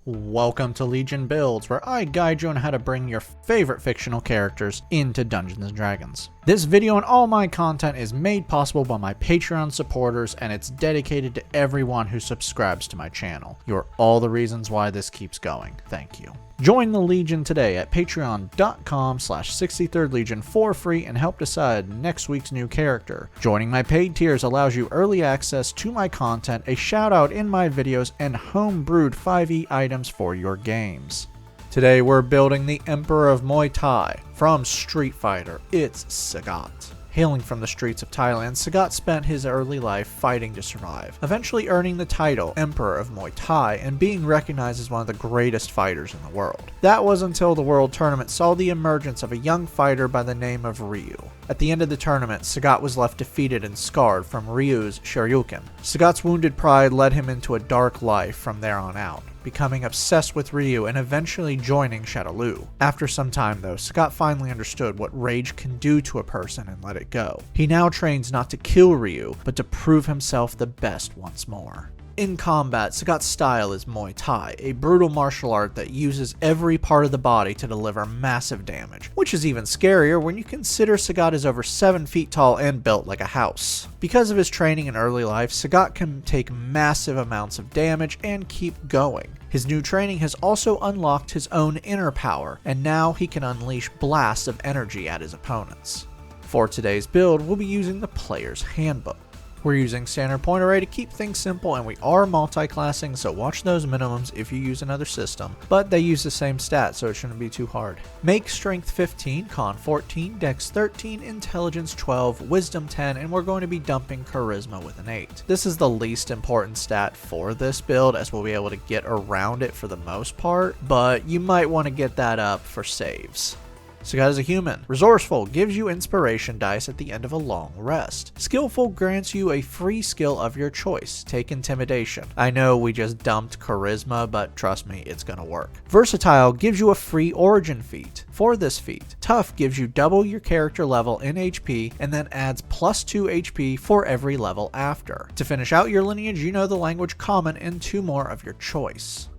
Welcome to Legion Builds, where I guide you on how to bring your favorite fictional characters into Dungeons & Dragons. This video and all my content is made possible by my Patreon supporters, and it's dedicated to everyone who subscribes to my channel. You're all the reasons why this keeps going. Thank you. Join the Legion today at patreon.com/63rdlegion for free and help decide next week's new character. Joining my paid tiers allows you early access to my content, a shout out in my videos, and home-brewed 5e items for your games. Today we're building the Emperor of Muay Thai. From Street Fighter, it's Sagat. Hailing from the streets of Thailand, Sagat spent his early life fighting to survive, eventually earning the title Emperor of Muay Thai and being recognized as one of the greatest fighters in the world. That was until the World Tournament saw the emergence of a young fighter by the name of Ryu. At the end of the tournament, Sagat was left defeated and scarred from Ryu's Shoryuken. Sagat's wounded pride led him into a dark life from there on out, becoming obsessed with Ryu and eventually joining Shadowloo. After some time though, Sagat finally understood what rage can do to a person and let it go. He now trains not to kill Ryu, but to prove himself the best once more. In combat, Sagat's style is Muay Thai, a brutal martial art that uses every part of the body to deliver massive damage, which is even scarier when you consider Sagat is over 7 feet tall and built like a house. Because of his training in early life, Sagat can take massive amounts of damage and keep going. His new training has also unlocked his own inner power, and now he can unleash blasts of energy at his opponents. For today's build, we'll be using the Player's Handbook. We're using standard point array to keep things simple, and we are multi-classing, so watch those minimums if you use another system, but they use the same stats, so it shouldn't be too hard. Make strength 15, con 14, dex 13, intelligence 12, wisdom 10, and we're going to be dumping charisma with an 8. This is the least important stat for this build, as we'll be able to get around it for the most part, but you might want to get that up for saves. Sagat is a human. Resourceful gives you inspiration dice at the end of a long rest. Skillful grants you a free skill of your choice. Take intimidation. I know we just dumped charisma, but trust me, it's gonna work. Versatile gives you a free origin feat. For this feat, tough gives you double your character level in HP and then adds +2 HP for every level after. To finish out your lineage, you know the language common and 2 more of your choice.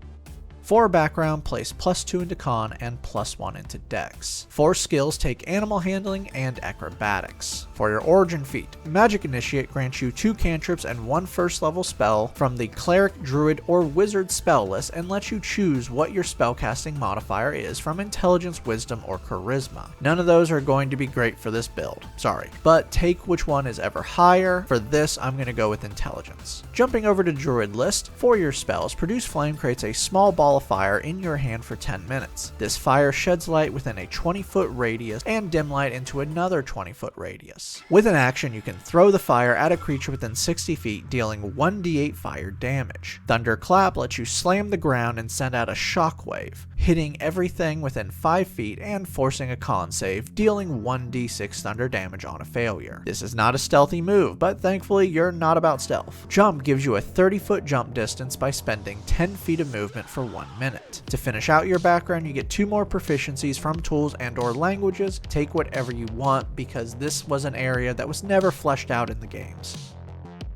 For background, place +2 into con and +1 into dex. For skills, take animal handling and acrobatics. For your origin feat, Magic Initiate grants you 2 cantrips and 1 first level spell from the Cleric, Druid, or Wizard spell list and lets you choose what your spellcasting modifier is from Intelligence, Wisdom, or Charisma. None of those are going to be great for this build, sorry, but take which one is ever higher. For this, I'm going to go with Intelligence. Jumping over to Druid list, for your spells, Produce Flame creates a small ball of fire in your hand for 10 minutes. This fire sheds light within a 20-foot radius and dim light into another 20-foot radius. With an action, you can throw the fire at a creature within 60 feet, dealing 1d8 fire damage. Thunderclap lets you slam the ground and send out a shockwave, hitting everything within 5 feet and forcing a con save, dealing 1d6 thunder damage on a failure. This is not a stealthy move, but thankfully you're not about stealth. Jump gives you a 30-foot jump distance by spending 10 feet of movement for 1 minute. To finish out your background, you get 2 more proficiencies from tools and or languages. Take whatever you want because this was an area that was never fleshed out in the games.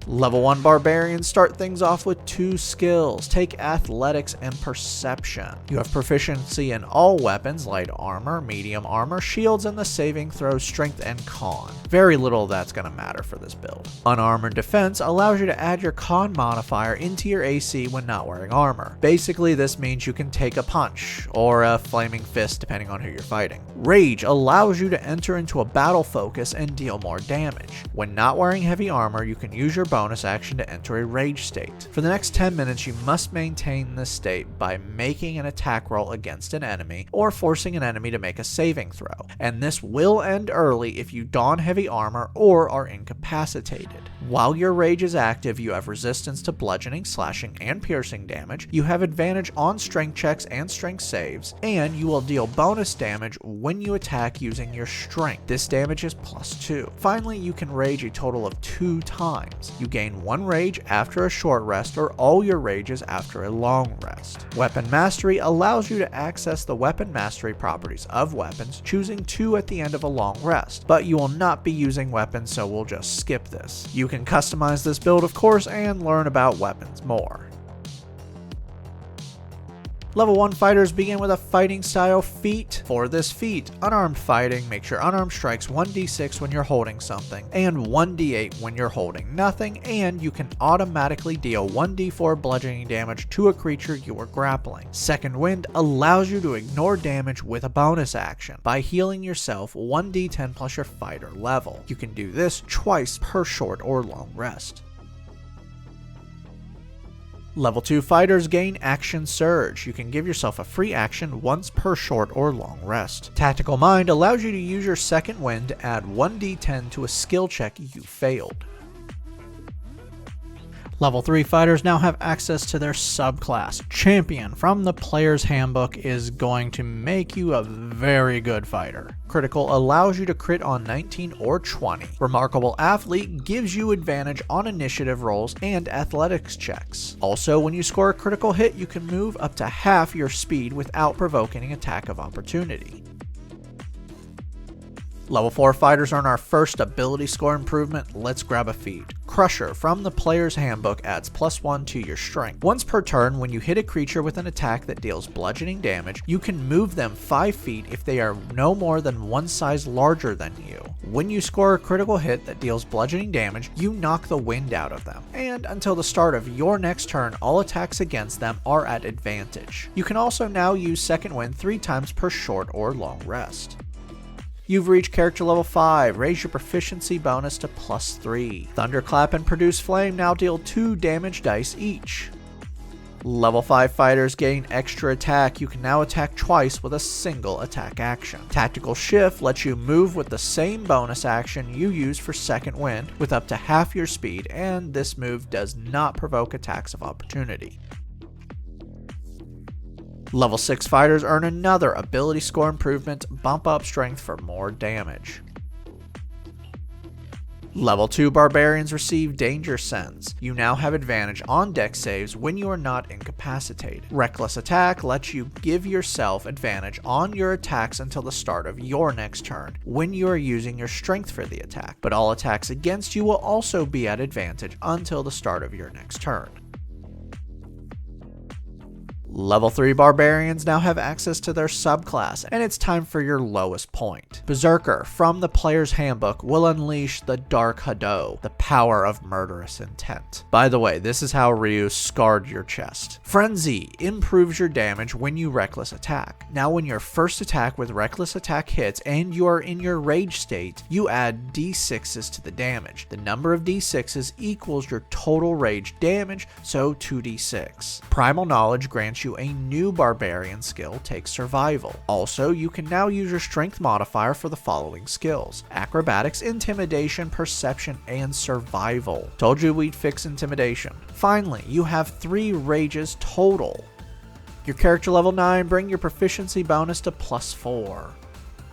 Level 1 Barbarians start things off with 2 skills. Take Athletics and Perception. You have proficiency in all weapons, light armor, medium armor, shields, and the saving throws strength and con. Very little of that's going to matter for this build. Unarmored Defense allows you to add your con modifier into your AC when not wearing armor. Basically, this means you can take a punch, or a flaming fist depending on who you're fighting. Rage allows you to enter into a battle focus and deal more damage. When not wearing heavy armor, you can use your bonus action to enter a rage state. For the next 10 minutes, you must maintain this state by making an attack roll against an enemy or forcing an enemy to make a saving throw, and this will end early if you don heavy armor or are incapacitated. While your rage is active, you have resistance to bludgeoning, slashing, and piercing damage, you have advantage on strength checks and strength saves, and you will deal bonus damage when you attack using your strength. This damage is +2. Finally, you can rage a total of 2 times. You gain 1 rage after a short rest or all your rages after a long rest. Weapon Mastery allows you to access the weapon mastery properties of weapons, choosing 2 at the end of a long rest, but you will not be using weapons, so we'll just skip this. You can customize this build, of course, and learn about weapons more. Level 1 fighters begin with a fighting style feat. For this feat, unarmed fighting makes your unarmed strikes 1d6 when you're holding something, and 1d8 when you're holding nothing, and you can automatically deal 1d4 bludgeoning damage to a creature you are grappling. Second Wind allows you to ignore damage with a bonus action by healing yourself 1d10 plus your fighter level. You can do this twice per short or long rest. Level 2 fighters gain Action Surge. You can give yourself a free action once per short or long rest. Tactical Mind allows you to use your Second Wind to add 1d10 to a skill check you failed. Level 3 fighters now have access to their subclass. Champion from the Player's Handbook is going to make you a very good fighter. Critical allows you to crit on 19 or 20. Remarkable Athlete gives you advantage on initiative rolls and athletics checks. Also, when you score a critical hit, you can move up to half your speed without provoking an attack of opportunity. Level 4 fighters earn our first ability score improvement. Let's grab a feat. Crusher from the Player's Handbook adds +1 to your strength. Once per turn, when you hit a creature with an attack that deals bludgeoning damage, you can move them 5 feet if they are no more than one size larger than you. When you score a critical hit that deals bludgeoning damage, you knock the wind out of them. And until the start of your next turn, all attacks against them are at advantage. You can also now use Second Wind 3 times per short or long rest. You've reached character level 5, raise your proficiency bonus to +3. Thunderclap and Produce Flame now deal 2 damage dice each. Level 5 fighters gain extra attack. You can now attack twice with a single attack action. Tactical Shift lets you move with the same bonus action you use for Second Wind with up to half your speed, and this move does not provoke attacks of opportunity. Level 6 fighters earn another ability score improvement, bump up strength for more damage. Level 2 barbarians receive Danger Sense. You now have advantage on dex saves when you are not incapacitated. Reckless Attack lets you give yourself advantage on your attacks until the start of your next turn, when you are using your strength for the attack, but all attacks against you will also be at advantage until the start of your next turn. Level 3 barbarians now have access to their subclass, and it's time for your lowest point. Berserker from the Player's Handbook will unleash the Dark Hado, the power of murderous intent. By the way, this is how Ryu scarred your chest. Frenzy improves your damage when you reckless attack. Now when your first attack with reckless attack hits and you are in your rage state, you add d6s to the damage. The number of d6s equals your total rage damage, so 2d6. Primal Knowledge grants you a new barbarian skill, Take Survival. Also, you can now use your strength modifier for the following skills: Acrobatics, Intimidation, Perception, and Survival. Told you we'd fix Intimidation. Finally, you have 3 rages total. Your character level 9 bring your proficiency bonus to +4.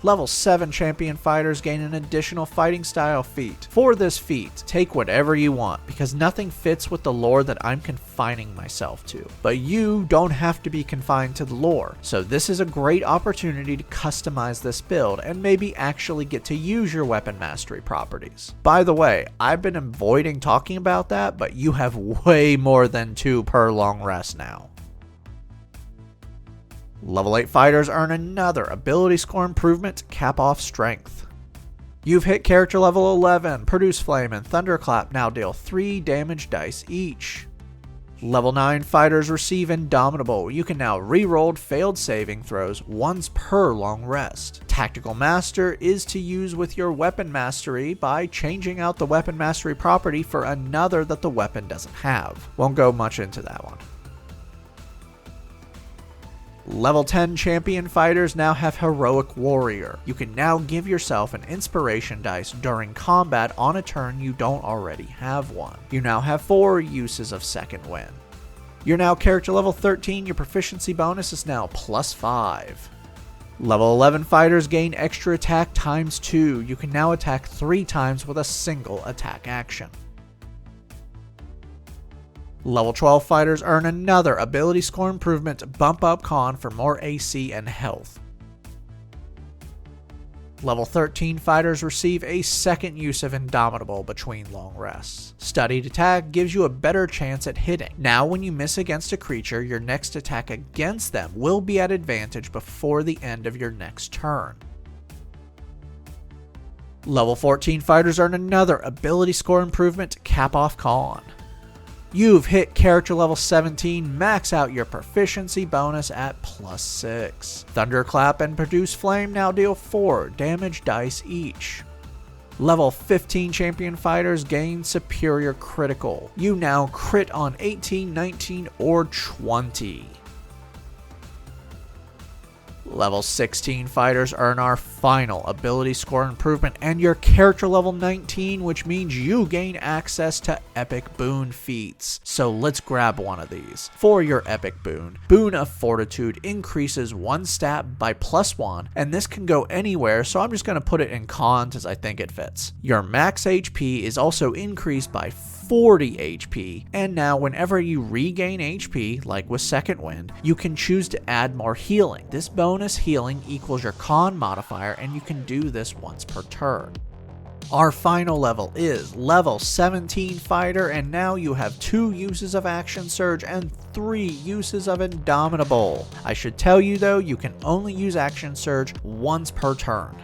Level 7 champion fighters gain an additional fighting style feat. For this feat, take whatever you want, because nothing fits with the lore that I'm confining myself to. But you don't have to be confined to the lore, so this is a great opportunity to customize this build and maybe actually get to use your weapon mastery properties. By the way, I've been avoiding talking about that, but you have way more than 2 per long rest now. Level 8 fighters earn another ability score improvement, Cap Off Strength. You've hit character level 11, Produce Flame and Thunderclap now deal 3 damage dice each. Level 9 fighters receive Indomitable. You can now reroll failed saving throws once per long rest. Tactical Master is to use with your weapon mastery by changing out the weapon mastery property for another that the weapon doesn't have. Won't go much into that one. Level 10 champion fighters now have Heroic Warrior. You can now give yourself an inspiration dice during combat on a turn you don't already have one. You now have 4 uses of Second Wind. You're now character level 13, your proficiency bonus is now +5. Level 11 fighters gain extra attack ×2. You can now attack 3 times with a single attack action. Level 12 fighters earn another ability score improvement, Bump Up Con for more AC and health. Level 13 fighters receive a second use of Indomitable between long rests. Studied attack gives you a better chance at hitting. Now when you miss against a creature, your next attack against them will be at advantage before the end of your next turn. Level 14 fighters earn another ability score improvement to cap off Con. You've hit character level 17, max out your proficiency bonus at +6. Thunderclap and Produce Flame now deal 4 damage dice each. Level 15 champion fighters gain superior critical. You now crit on 18, 19, or 20. Level 16 fighters earn our final ability score improvement and your character level 19, which means you gain access to epic boon feats. So let's grab one of these. For your epic boon, Boon of Fortitude increases one stat by +1, and this can go anywhere, so I'm just going to put it in cons as I think it fits. Your max HP is also increased by 40 HP, and now whenever you regain HP, like with Second Wind, you can choose to add more healing. This bonus healing equals your con modifier, and you can do this once per turn. Our final level is level 17 fighter, and now you have 2 uses of Action Surge and 3 uses of Indomitable. I should tell you though, you can only use Action Surge once per turn.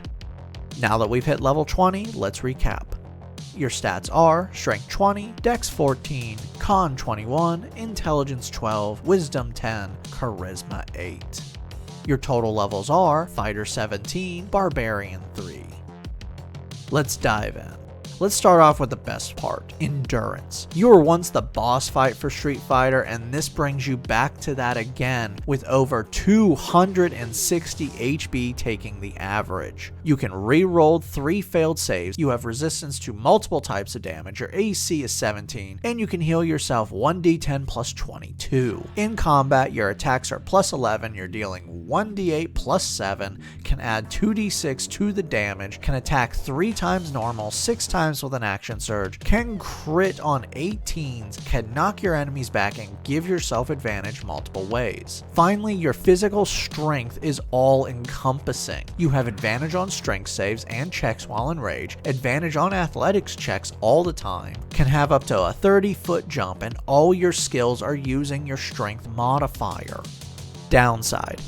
Now that we've hit level 20, let's recap. Your stats are Strength 20, Dex 14, Con 21, Intelligence 12, Wisdom 10, Charisma 8. Your total levels are Fighter 17, Barbarian 3. Let's dive in. Let's start off with the best part, endurance. You were once the boss fight for Street Fighter, and this brings you back to that again with over 260 HP taking the average. You can re-roll 3 failed saves, you have resistance to multiple types of damage, your AC is 17, and you can heal yourself 1d10 plus 22. In combat, your attacks are plus 11, you're dealing 1d8 plus 7, can add 2d6 to the damage, can attack 3 times normal, 6 times with an Action Surge, can crit on 18s, can knock your enemies back, and give yourself advantage multiple ways. Finally, your physical strength is all encompassing. You have advantage on strength saves and checks while enraged, advantage on athletics checks all the time, can have up to a 30-foot jump, and all your skills are using your strength modifier. Downside.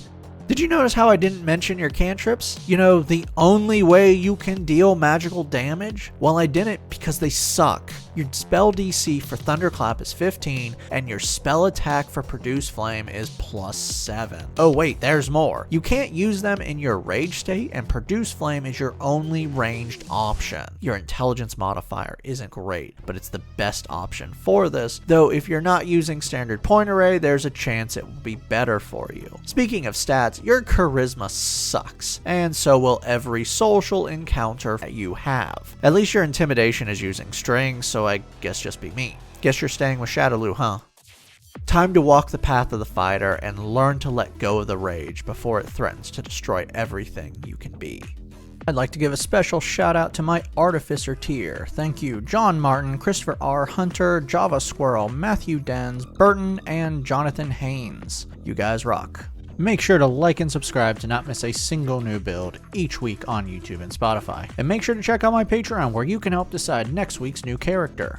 Did you notice how I didn't mention your cantrips? You know, the only way you can deal magical damage? Well, I didn't because they suck. Your spell DC for Thunderclap is 15, and your spell attack for Produce Flame is +7. Oh wait, there's more. You can't use them in your rage state, and Produce Flame is your only ranged option. Your intelligence modifier isn't great, but it's the best option for this, though if you're not using standard point array, there's a chance it will be better for you. Speaking of stats, your charisma sucks, and so will every social encounter that you have. At least your intimidation is using strings, so I guess just be me. Guess you're staying with Shadowloo, huh? Time to walk the path of the fighter and learn to let go of the rage before it threatens to destroy everything you can be. I'd like to give a special shout out to my Artificer tier. Thank you John Martin, Christopher R. Hunter, Java Squirrel, Matthew Dens, Burton, and Jonathan Haynes. You guys rock. Make sure to like and subscribe to not miss a single new build each week on YouTube and Spotify. And make sure to check out my Patreon where you can help decide next week's new character.